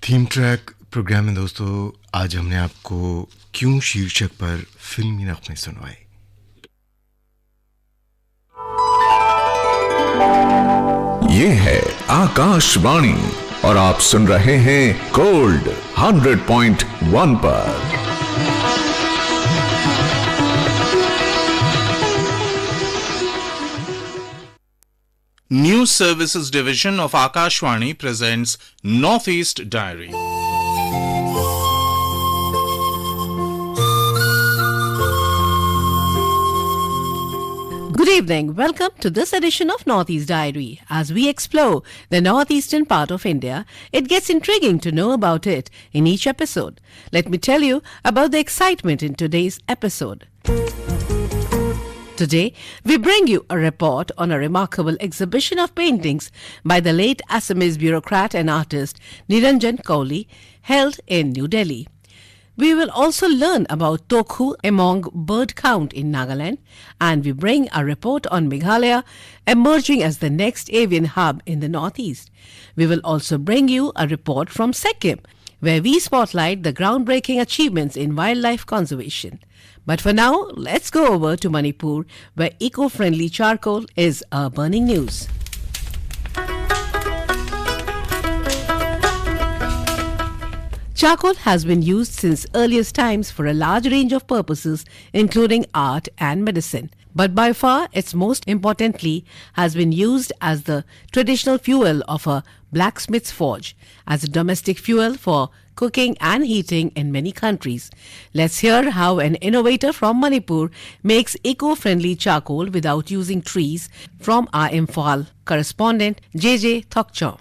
Theme track programme में दोस्तों आज हमने आपको क्यों शीर्षक पर फिल्मी नगमे सुनवाए। ये है आकाशवाणी और आप सुन रहे हैं गोल्ड 100.1 पर। News Services Division of Akashvani presents Northeast Diary. Good evening. Welcome to this edition of Northeast Diary. As we explore the northeastern part of India, it gets intriguing to know about it in each episode. Let me tell you about the excitement in today's episode. Today, we bring you a report on a remarkable exhibition of paintings by the late Assamese bureaucrat and artist Niranjan Kohli, held in New Delhi. We will also learn about Tokhu Emong bird count in Nagaland, and we bring a report on Meghalaya emerging as the next avian hub in the northeast. We will also bring you a report from Sikkim, where we spotlight the groundbreaking achievements in wildlife conservation. But for now, let's go over to Manipur, where eco-friendly charcoal is a burning news. Charcoal has been used since earliest times for a large range of purposes, including art and medicine. But by far, its most importantly has been used as the traditional fuel of a blacksmith's forge, as a domestic fuel for cooking and heating in many countries. Let's hear how an innovator from Manipur makes eco-friendly charcoal without using trees from our Imphal correspondent JJ Thokchom.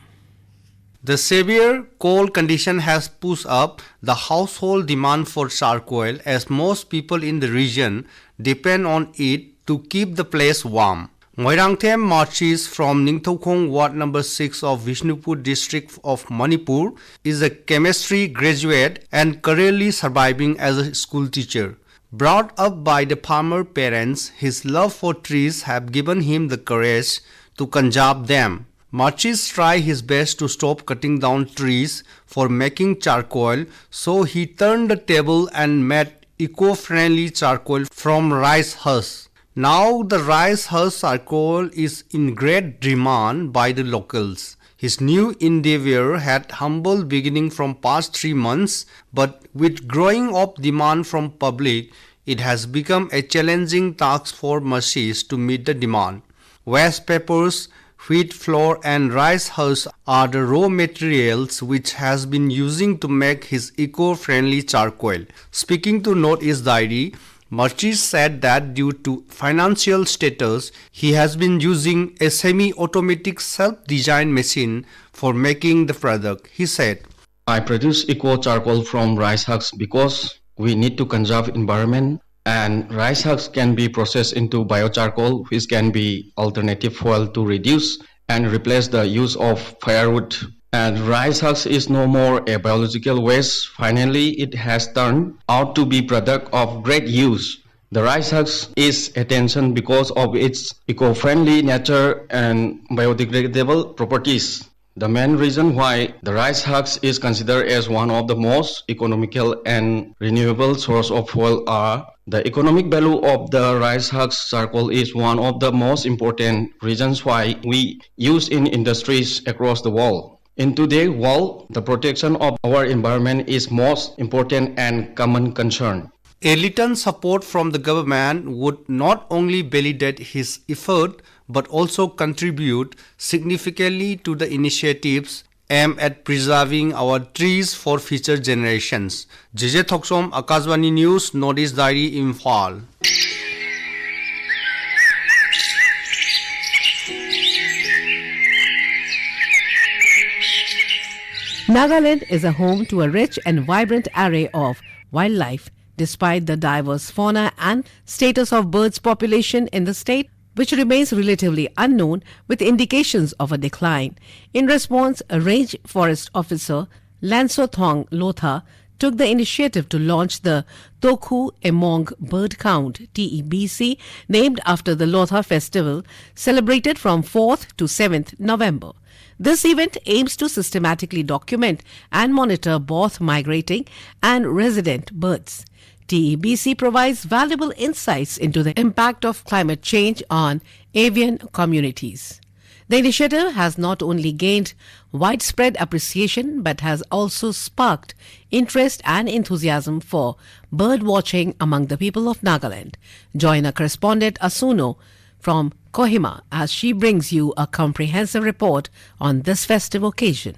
The severe cold condition has pushed up the household demand for charcoal, as most people in the region depend on it to keep the place warm. Moirangthem Marchis from Ningthokhong Ward number 6 of Vishnupur district of Manipur is a chemistry graduate and currently surviving as a school teacher. Brought up by the farmer parents, his love for trees have given him the courage to conserve them. Marchis tried his best to stop cutting down trees for making charcoal, so he turned the table and made eco-friendly charcoal from rice husk. Now the rice husk charcoal is in great demand by the locals. His new endeavor had humble beginning from past 3 months, but with growing of demand from public, it has become a challenging task for Marchis to meet the demand. Waste papers, wheat flour and rice husk are the raw materials which has been using to make his eco-friendly charcoal. Speaking to Northeast Diary, Marchis said that due to financial status, he has been using a semi-automatic self-designed machine for making the product. He said, I produce eco charcoal from rice husks because we need to conserve environment, and rice husks can be processed into biocharcoal, which can be alternative fuel to reduce and replace the use of firewood. And rice husks is no more a biological waste. Finally, it has turned out to be product of great use. The rice husks is attention because of its eco-friendly nature and biodegradable properties. The main reason why the rice husks is considered as one of the most economical and renewable source of fuel are the economic value of the rice husks charcoal is one of the most important reasons why we use in industries across the world. In today's world, the protection of our environment is most important and common concern. a little support from the government would not only validate his effort but also contribute significantly to the initiatives aimed at preserving our trees for future generations. JJ Thoksom, Akashvani News, Northeast Diary, Imphal. Nagaland is a home to a rich and vibrant array of wildlife. Despite the diverse fauna and status of birds population in the state, which remains relatively unknown with indications of a decline. In response, a range forest officer, Lansothong Lotha, took the initiative to launch the Tokhu Emong Bird Count TEBC, named after the Lotha festival celebrated from 4th to 7th November. This event aims to systematically document and monitor both migrating and resident birds. TEBC provides valuable insights into the impact of climate change on avian communities. The initiative has not only gained widespread appreciation but has also sparked interest and enthusiasm for bird watching among the people of Nagaland. Join our correspondent Asuno from Kohima as she brings you a comprehensive report on this festive occasion.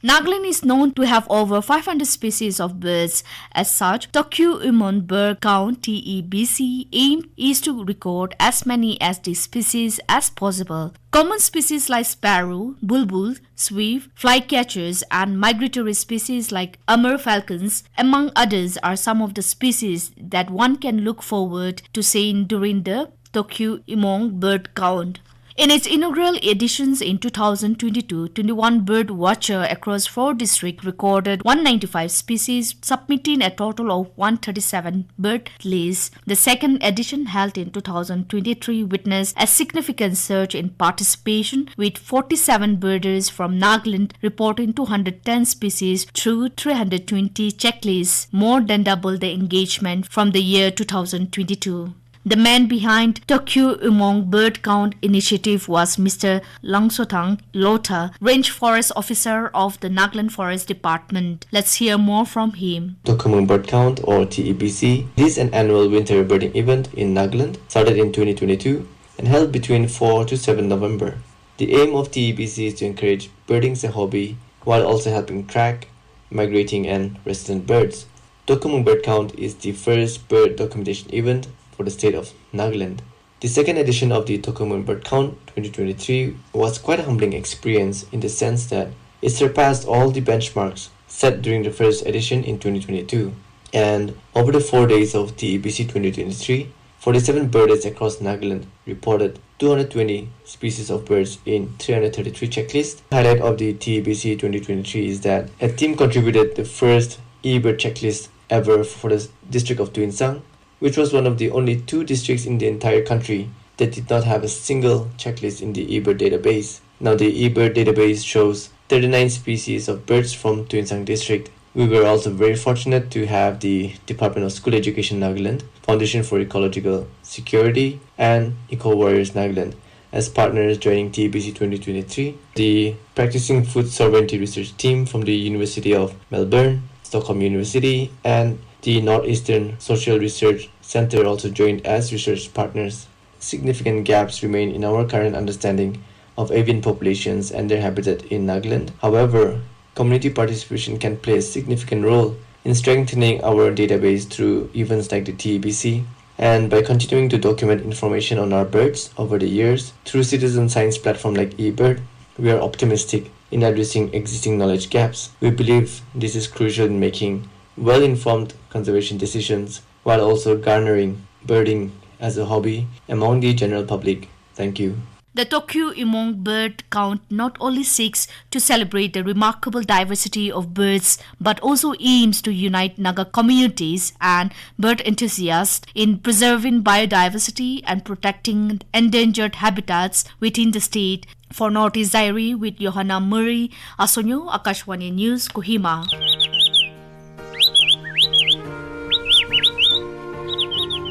Nagaland is known to have over 500 species of birds. As such, Tokyo Human Bird Count (TEBC) aim is to record as many as these species as possible. Common species like sparrow, bulbul, swift, flycatchers, and migratory species like Amur falcons, among others, are some of the species that one can look forward to seeing during the Tokyo Human Bird Count. In its inaugural editions in 2022, 21 bird watcher across 4 districts recorded 195 species, submitting a total of 137 bird lists. The second edition, held in 2023, witnessed a significant surge in participation, with 47 birders from Nagaland reporting 210 species through 320 checklists, more than double the engagement from the year 2022. The man behind Tokyo Umong Bird Count initiative was Mr. Langsotang Lota, Range Forest Officer of the Nagaland Forest Department. Let's hear more from him. Tokyo Umong Bird Count, or TEBC, is an annual winter birding event in Nagaland, started in 2022 and held between 4 to 7 November. The aim of TEBC is to encourage birding as a hobby while also helping track migrating and resident birds. Tokyo Umong Bird Count is the first bird documentation event for the state of Nagaland. The second edition of the Tokyo Umong Bird Count 2023 was quite a humbling experience in the sense that it surpassed all the benchmarks set during the first edition in 2022. And over the 4 days of TEBC 2023, 47 birders across Nagaland reported 220 species of birds in 333 checklists. The highlight of the TEBC 2023 is that a team contributed the first eBird checklist ever for the district of Tuensang, which was one of the only 2 districts in the entire country that did not have a single checklist in the eBird database. Now the eBird database shows 39 species of birds from Tuensang district. We were also very fortunate to have the Department of School Education Nagaland, Foundation for Ecological Security, and Eco Warriors Nagaland as partners joining TEBC 2023. The Practicing Food Sovereignty Research Team from the University of Melbourne, Stockholm University, and the Northeastern Social Research Center also joined as research partners. Significant gaps remain in our current understanding of avian populations and their habitat in Nagaland. However, community participation can play a significant role in strengthening our database through events like the TEBC, and by continuing to document information on our birds over the years through citizen science platform like eBird, we are optimistic in addressing existing knowledge gaps. We believe this is crucial in making well-informed conservation decisions while also garnering birding as a hobby among the general public. Thank you. The Tokyo Umong Bird Count not only seeks to celebrate the remarkable diversity of birds but also aims to unite Naga communities and bird enthusiasts in preserving biodiversity and protecting endangered habitats within the state. For Northeast Diary with Johanna Murray, Asonyo, Akashwani News, Kohima.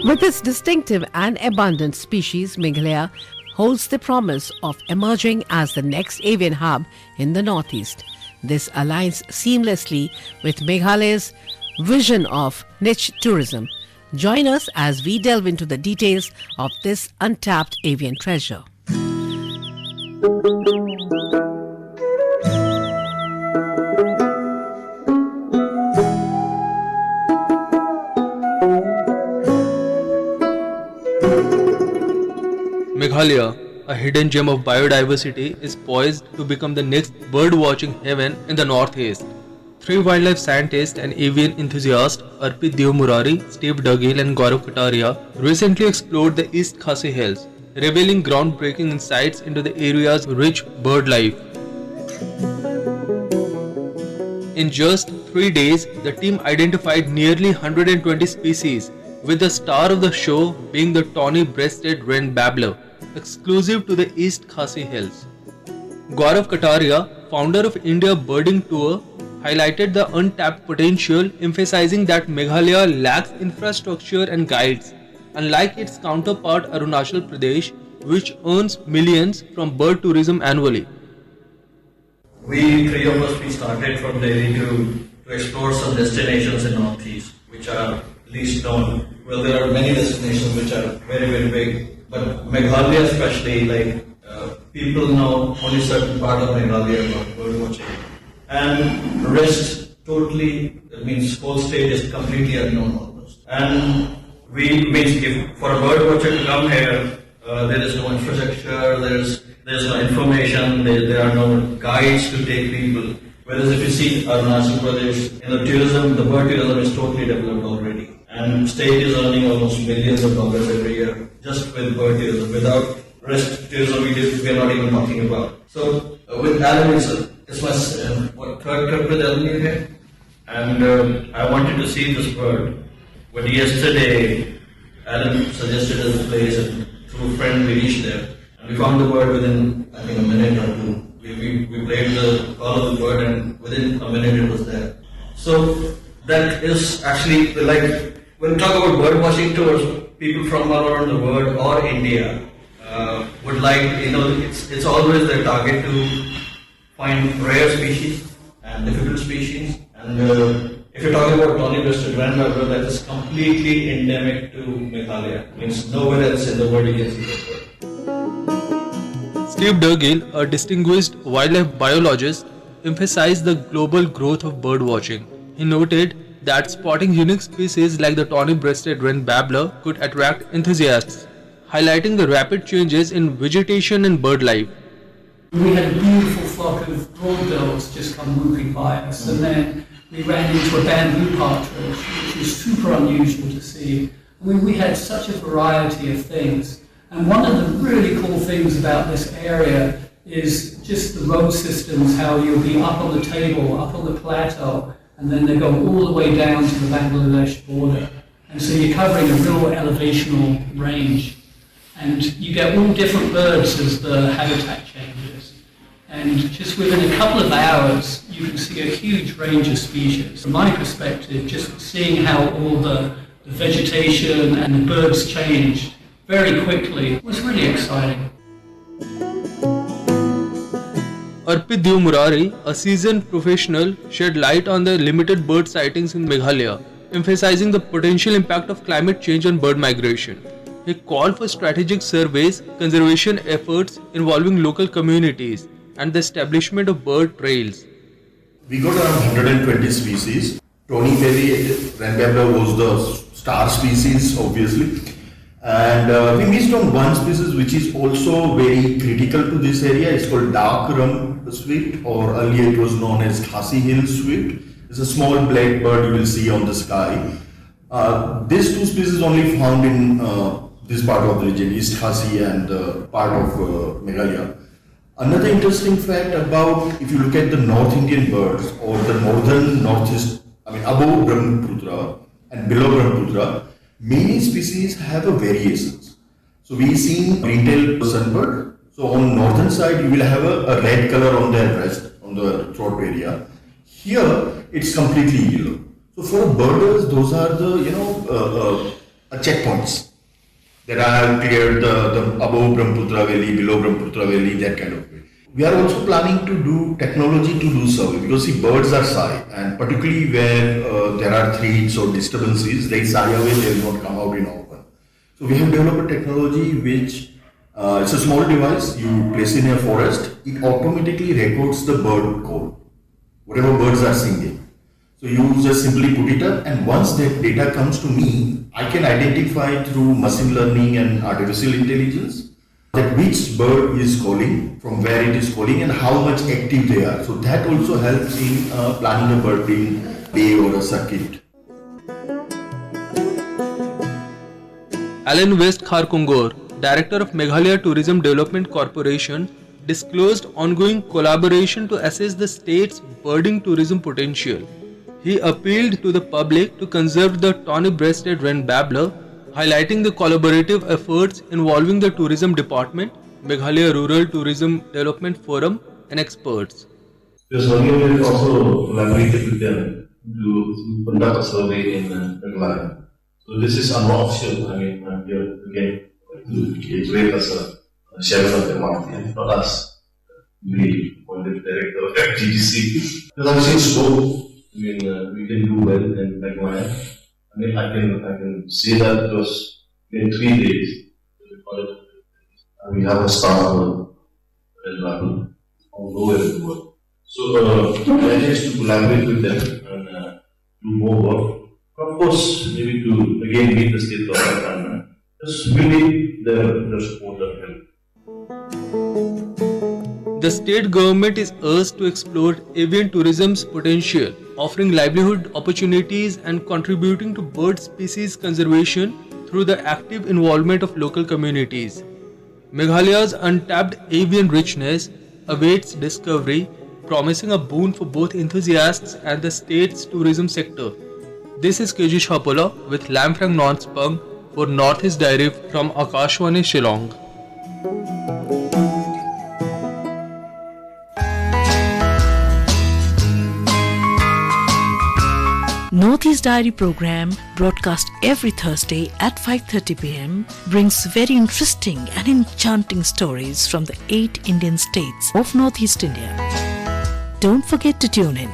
With its distinctive and abundant species, Meghalaya holds the promise of emerging as the next avian hub in the Northeast. This aligns seamlessly with Meghalaya's vision of niche tourism. Join us as we delve into the details of this untapped avian treasure. Meghalaya, a hidden gem of biodiversity, is poised to become the next bird-watching heaven in the Northeast. 3 wildlife scientists and avian enthusiasts, Arpit Devmurari, Steve Duggill and Gaurav Kataria, recently explored the East Khasi Hills, revealing groundbreaking insights into the area's rich bird life. In just 3 days, the team identified nearly 120 species, with the star of the show being the tawny-breasted wren babbler, exclusive to the East Khasi Hills. Gaurav Kataria, founder of India Birding Tour, highlighted the untapped potential, emphasizing that Meghalaya lacks infrastructure and guides, unlike its counterpart Arunachal Pradesh, which earns millions from bird tourism annually. We three of us, we started from Delhi to explore some destinations in Northeast, which are least known. Well, there are many destinations which are very, very big, but Meghalaya especially, like people know only certain part of Meghalaya about bird watching, and rest totally, that means whole state is completely unknown almost. And we means if for a bird watcher to come here, there is no infrastructure, there's no information, there are no guides to take people. Whereas if you see Arunachal Pradesh, tourism, the bird tourism is totally developed already. And state is earning almost millions of dollars every year just with bird tourism. Without rest tourism, we are not even talking about. So with Alan, it's my third trip with Alan here. And I wanted to see this bird. But yesterday, Alan suggested us a place, and through a friend we reached there. And we found the bird within, I think, a minute or two. We played the call of the bird, and within a minute it was there. So that is actually like, when we talk about bird watching tours, people from all around the world or India would like, it's always their target to find rare species and difficult species. And if you're talking about tawny-breasted Ren Babbler, that is completely endemic to Meghalaya. Means nowhere else in the world you can see that bird. Steve Dergill, a distinguished wildlife biologist, emphasized the global growth of bird watching. He noted that spotting unique species like the tawny-breasted Ren Babbler could attract enthusiasts, highlighting the rapid changes in vegetation and bird life. We had a beautiful flock of broadbills just come whooping by us, and then we ran into a bamboo partridge, which was super unusual to see. We had such a variety of things. And one of the really cool things about this area is just the road systems, how you'll be up on the table, up on the plateau, and then they go all the way down to the Bangladesh border. And so you're covering a real elevational range. And you get all different birds as the habitat changes. And just within a couple of hours, you can see a huge range of species. From my perspective, just seeing how all the vegetation and the birds changed very quickly was really exciting. Arpit Dev Murari, a seasoned professional, shed light on the limited bird sightings in Meghalaya, emphasizing the potential impact of climate change on bird migration. He called for strategic surveys, conservation efforts involving local communities, and the establishment of bird trails. We got around 120 species. Tawny Ren Babbler was the star species, obviously. And we missed on one species which is also very critical to this area. It's called dark rum swift, or earlier it was known as Khasi Hill swift. It's a small black bird you will see on the sky. These two species only found in this part of the region, East Khasi and part of Meghalaya. Another interesting fact about, if you look at the North Indian birds or the northern northeast, above Brahmaputra and below Brahmaputra, many species have a variations. So we see green-tailed sunbird. So on northern side, you will have a red color on their breast, on the throat area. Here, it's completely yellow. So for birders, those are the checkpoints that are cleared the above Brahmaputra Valley, below Brahmaputra Valley, that kind of way. We are also planning to do technology to do survey, because see, birds are shy, and particularly where there are threats or disturbances, they shy away, they will not come out in open. So we have developed a technology which it's a small device you place in a forest. It automatically records the bird call, whatever birds are singing. So you just simply put it up, and once that data comes to me, I can identify through machine learning and artificial intelligence that which bird is calling, from where it is calling, and how much active they are. So that also helps in planning a birding day or a circuit. Alan West Kharkongor, Director of Meghalaya Tourism Development Corporation, disclosed ongoing collaboration to assess the state's birding tourism potential. He appealed to the public to conserve the tawny-breasted Ren Babbler, highlighting the collaborative efforts involving the Tourism Department, Meghalaya Rural Tourism Development Forum, and experts. Because earlier we also collaborated with them to conduct a survey in Meghalaya. So this is unofficial. I mean, I'm here again to rate as a chairman of the MRT, not us, the appointed director of FGGC. Because I've seen scope. I mean, we can do well in Meghalaya. I mean, I can say that because in 3 days, we have a staff level all over the world. So, the idea is to collaborate with them and do more work. Of course, maybe to again meet the state government and just we need their support and help. The state government is urged to explore avian tourism's potential, offering livelihood opportunities and contributing to bird species conservation through the active involvement of local communities. Meghalaya's untapped avian richness awaits discovery, promising a boon for both enthusiasts and the state's tourism sector. This is KG Chapola with Lamfrang Nonspung for Northeast Diary from Akashwani, Shillong. Northeast Diary program, broadcast every Thursday at 5:30 p.m., brings very interesting and enchanting stories from the 8 Indian states of Northeast India. Don't forget to tune in.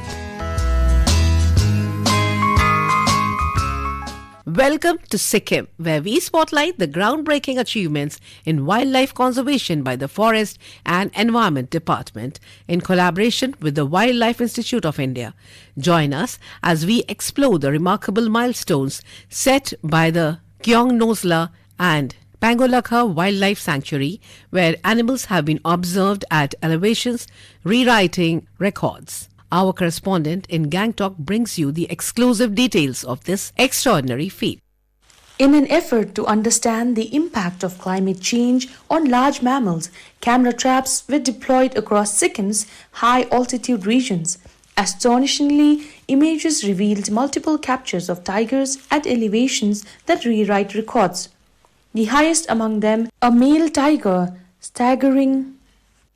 Welcome to Sikkim, where we spotlight the groundbreaking achievements in wildlife conservation by the Forest and Environment Department in collaboration with the Wildlife Institute of India. Join us as we explore the remarkable milestones set by the Kyong Nosla and Pangolakha Wildlife Sanctuary, where animals have been observed at elevations, rewriting records. Our correspondent in Gangtok brings you the exclusive details of this extraordinary feat. In an effort to understand the impact of climate change on large mammals, camera traps were deployed across Sikkim's high-altitude regions. Astonishingly, images revealed multiple captures of tigers at elevations that rewrite records. The highest among them, a male tiger staggering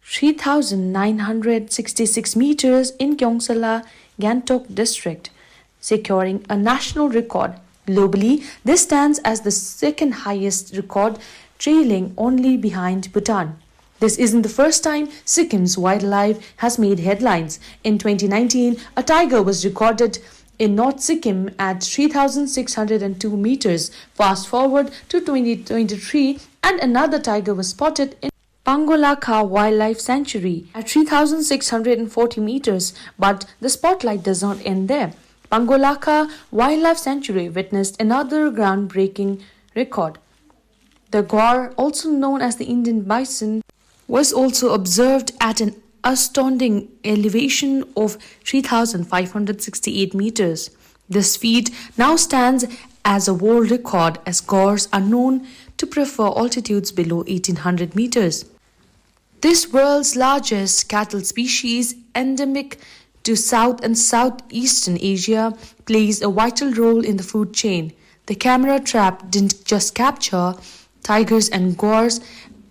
3,966 meters in Gyeongsala, Gangtok district, securing a national record. Globally, this stands as the second highest record, trailing only behind Bhutan. This isn't the first time Sikkim's wildlife has made headlines. In 2019, a tiger was recorded in North Sikkim at 3,602 meters. Fast forward to 2023, and another tiger was spotted in Pangolakha Wildlife Sanctuary at 3,640 meters, but the spotlight does not end there. Pangolakha Wildlife Sanctuary witnessed another groundbreaking record. The gaur, also known as the Indian bison, was also observed at an astounding elevation of 3,568 meters. This feat now stands as a world record, as gaurs are known to prefer altitudes below 1,800 meters. This world's largest cattle species, endemic to South and Southeastern Asia, plays a vital role in the food chain. The camera trap didn't just capture tigers and gaurs,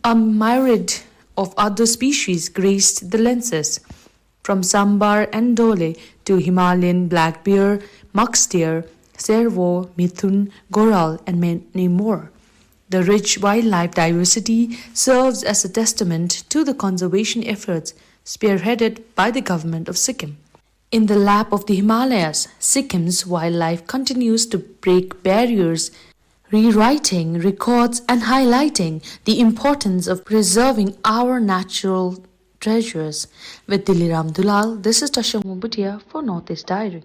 a myriad of other species graced the lenses. From sambar and dole to Himalayan black bear, musk deer, servo, mithun, goral, and many more. The rich wildlife diversity serves as a testament to the conservation efforts spearheaded by the government of Sikkim. In the lap of the Himalayas, Sikkim's wildlife continues to break barriers, rewriting records and highlighting the importance of preserving our natural treasures. With Diliram Dulal, this is Tasha Bhutia for Northeast Diary.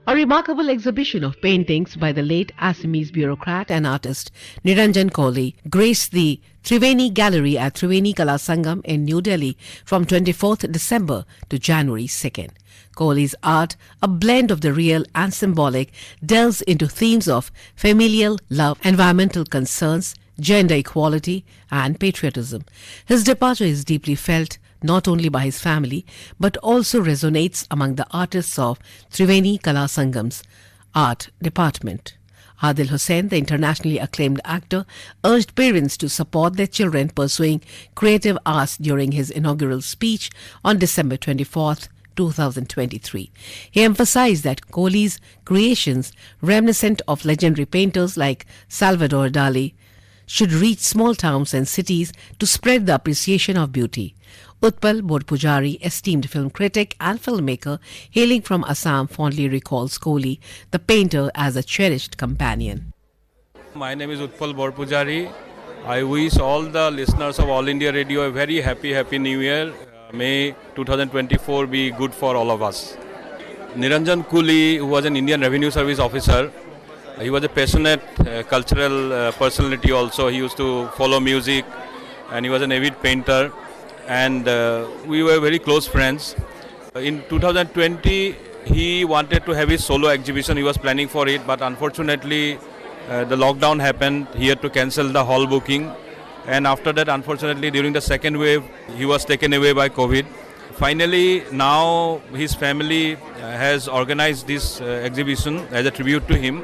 A remarkable exhibition of paintings by the late Assamese bureaucrat and artist Niranjan Kohli graced the Triveni Gallery at Triveni Kala Sangam in New Delhi from 24th December to January 2nd. Kohli's art, a blend of the real and symbolic, delves into themes of familial love, environmental concerns, gender equality, and patriotism. His departure is deeply felt not only by his family but also resonates among the artists of Triveni Kala Sangam's art department. Adil Hussain, the internationally acclaimed actor, urged parents to support their children pursuing creative arts during his inaugural speech on December 24th, 2023. He emphasized that Kohli's creations, reminiscent of legendary painters like Salvador Dali, should reach small towns and cities to spread the appreciation of beauty. Utpal Borpujari, esteemed film critic and filmmaker hailing from Assam, fondly recalls Kohli, the painter, as a cherished companion. My name is Utpal Borpujari. I wish all the listeners of All India Radio a very happy New Year. May 2024 be good for all of us. Niranjan Kohli, who was an Indian Revenue Service officer, he was a passionate cultural personality also. He used to follow music and he was an avid painter, and we were very close friends. In 2020, he wanted to have his solo exhibition. He was planning for it, but unfortunately the lockdown happened. He had to cancel the hall booking, and after that, unfortunately, during the second wave, he was taken away by COVID. Finally, now his family has organized this exhibition as a tribute to him.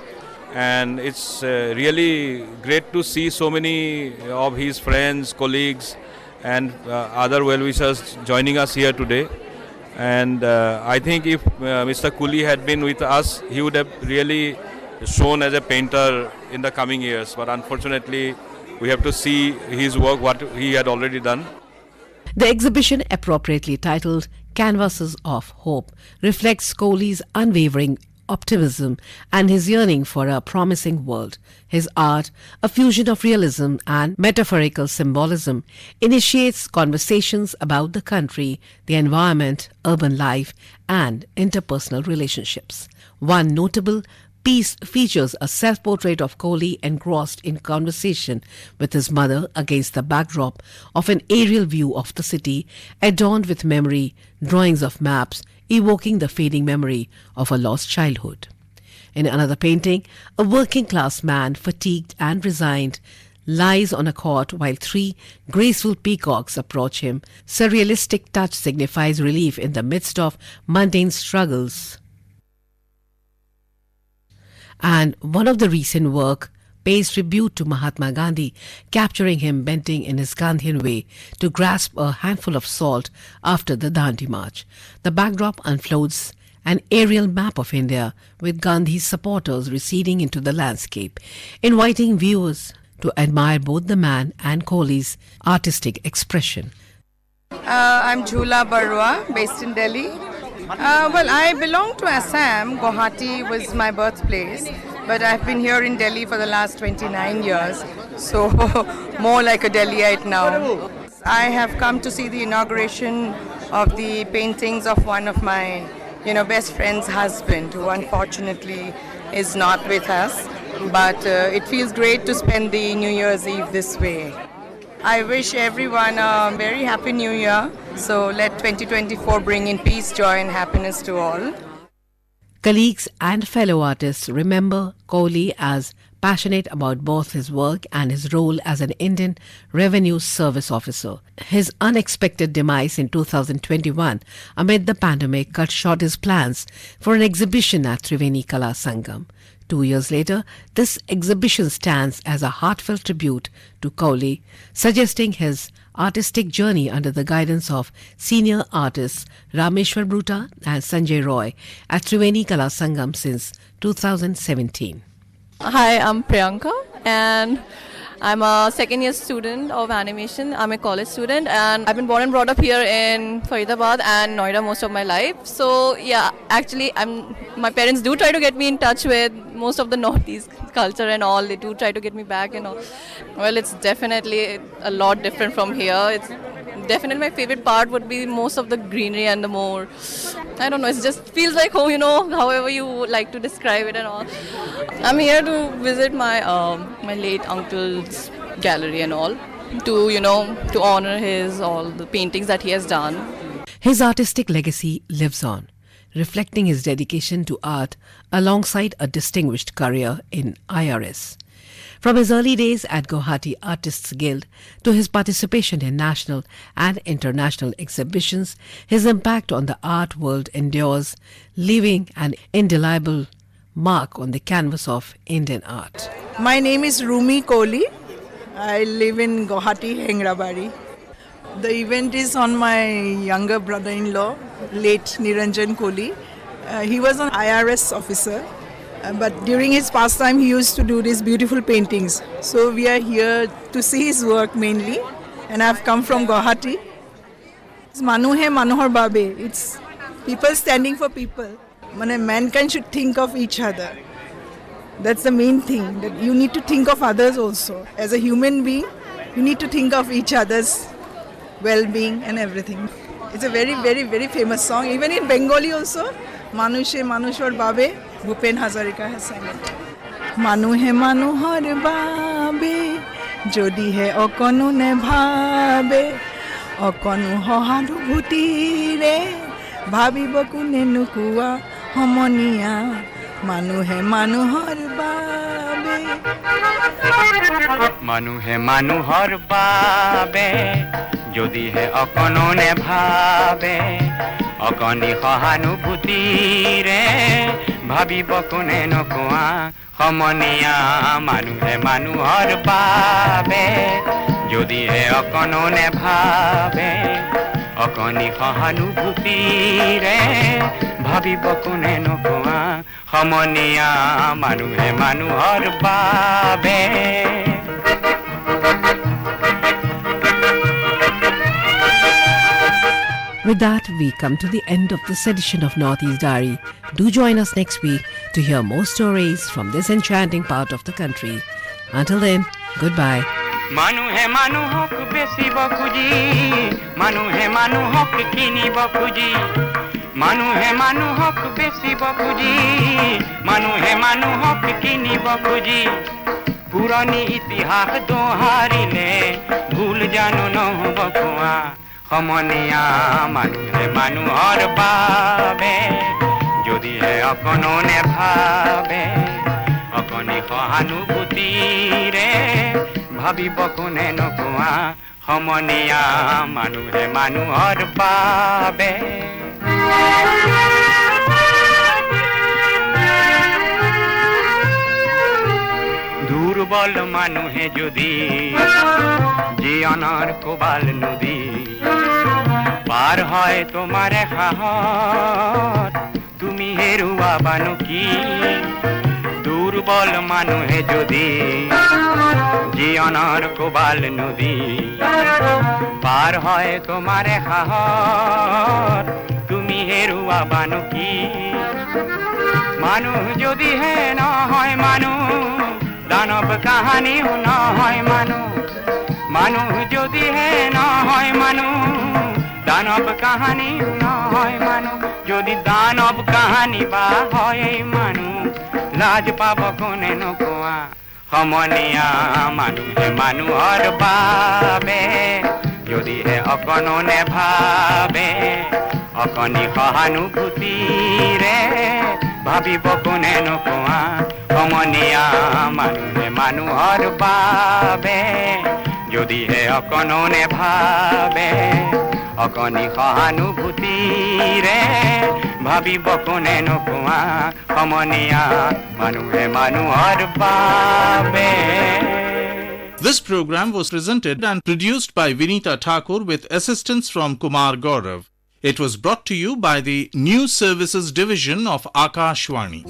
And it's really great to see so many of his friends, colleagues and other well-wishers joining us here today. And I think if Mr. Kohli had been with us, he would have really shown as a painter in the coming years. But unfortunately, we have to see his work, what he had already done. The exhibition, appropriately titled Canvases of Hope, reflects Kohli's unwavering optimism and his yearning for a promising world. His art, a fusion of realism and metaphorical symbolism, initiates conversations about the country, the environment, urban life, and interpersonal relationships. One notable piece features a self-portrait of Kohli engrossed in conversation with his mother against the backdrop of an aerial view of the city, adorned with memory drawings of maps, evoking the fading memory of a lost childhood. In another painting, a working-class man, fatigued and resigned, lies on a cot while three graceful peacocks approach him. Surrealistic touch signifies relief in the midst of mundane struggles. And one of the recent work pays tribute to Mahatma Gandhi, capturing him bending in his Gandhian way to grasp a handful of salt after the Dandi March. The backdrop unfolds an aerial map of India with Gandhi's supporters receding into the landscape, inviting viewers to admire both the man and Kohli's artistic expression. I'm Jhula Barua, based in Delhi. Well, I belong to Assam. Guwahati was my birthplace, but I've been here in Delhi for the last 29 years, so more like a Delhiite now. I have come to see the inauguration of the paintings of one of my, best friend's husband, who unfortunately is not with us, but it feels great to spend the New Year's Eve this way. I wish everyone a very happy New Year. So let 2024 bring in peace, joy and happiness to all. Colleagues and fellow artists remember Kohli as passionate about both his work and his role as an Indian Revenue Service officer. His unexpected demise in 2021 amid the pandemic cut short his plans for an exhibition at Triveni Kala Sangam. 2 years later, this exhibition stands as a heartfelt tribute to Kohli, suggesting his artistic journey under the guidance of senior artists Rameshwar Bruta and Sanjay Roy at Triveni Kala Sangam since 2017. Hi, I'm Priyanka and I'm a second year student of animation. I'm a college student and I've been born and brought up here in Faridabad and Noida most of my life. So yeah, actually my parents do try to get me in touch with most of the Northeast culture and all. They do try to get me back and all. Well, it's definitely a lot different from here. It's definitely my favorite part would be most of the greenery and the more, I don't know, it just feels like home, however you like to describe it and all. I'm here to visit my my late uncle's gallery and all, to honor all the paintings that he has done. His artistic legacy lives on, reflecting his dedication to art alongside a distinguished career in IRS. From his early days at Guwahati Artists Guild to his participation in national and international exhibitions, his impact on the art world endures, leaving an indelible mark on the canvas of Indian art. My name is Rumi Kohli. I live in Guwahati, Hengrabari. The event is on my younger brother-in-law, late Niranjan Kohli. He was an IRS officer. But during his pastime, he used to do these beautiful paintings. So we are here to see his work mainly. And I've come from Guwahati. It's Manuhe Manohar Babe. It's people standing for people. Mankind should think of each other. That's the main thing. That you need to think of others also. As a human being, you need to think of each other's well-being and everything. It's a very, very, very famous song. Even in Bengali also, Manushe Manushwar Babe. Bhupen Hazarika has sang it. Manu he Manohar Babe, Jodi he Okonu ne bhabe, Okonu hoharu bhuti re, Bhabi bakune nukua homonia, Manu he Manohar Babe. Manu he Manohar Babe, Jodi he Okonu ne bhabe, Okoni hohanubhuti re, Bhabi bakune nukua homonia, Manu he Manohar Babe, Jodi he Okono ne bhabe, Okoni hohanubhuti re, Bhabi bakune nukua homonia, Manu he Manohar Babe. With that, we come to the end of this edition of Northeast Diary. Do join us next week to hear more stories from this enchanting part of the country. Until then, goodbye. Manu he Manu hok besi bakuji, Manu he Manu hok kini bakuji, Manu he Manu hok besi bakuji, Manu he Manu hok kini bakuji. Purani itihas dohari le, bhul jano no bakua. Homonia, Manu he Manohar Babe, Jodi he Okono ne bhabe, Okoni hohanubhuti re, Bhabi bakune nukua homonia, Manu he Manohar Babe. দুর্বল মানুহে যদি জীবনের কোবাল নদী পার হয় তোমার হাহর, তুমি হেরুয়া বানো কি? দুর্বল মানুহে যদি জীবনের কোবাল নদী পার হয় তোমার হাহর, তুমি হেরুয়া বানো কি? মানুষ যদি হে না হয় মানুষ, দানব কাহানিও না হয় মানুষ, মানুষ যদি হে না হয় মানুষ, দানব কাহানিও না হয় মানুষ, যদি দানব কাহানি বা হয় মানুষ, লাজ পাব কোনে নকোয়া সমনিয়া মানুহে মানুহৰ বাবে যদি হে অকণো নেভাবে অকণি সহানুভূতিৰে ভাবিব কোনে নকোৱা সমনিয়া মানুহে মানুহৰ বাবে যদি হে অকণো নেভাবে অকণি সহানুভূতিৰে ভাবিব কোনে নকোৱা সমনিয়া মানুহে মানুহৰ বাবে. This program was presented and produced by Vinita Thakur with assistance from Kumar Gaurav. It was brought to you by the News Services Division of Akashvani.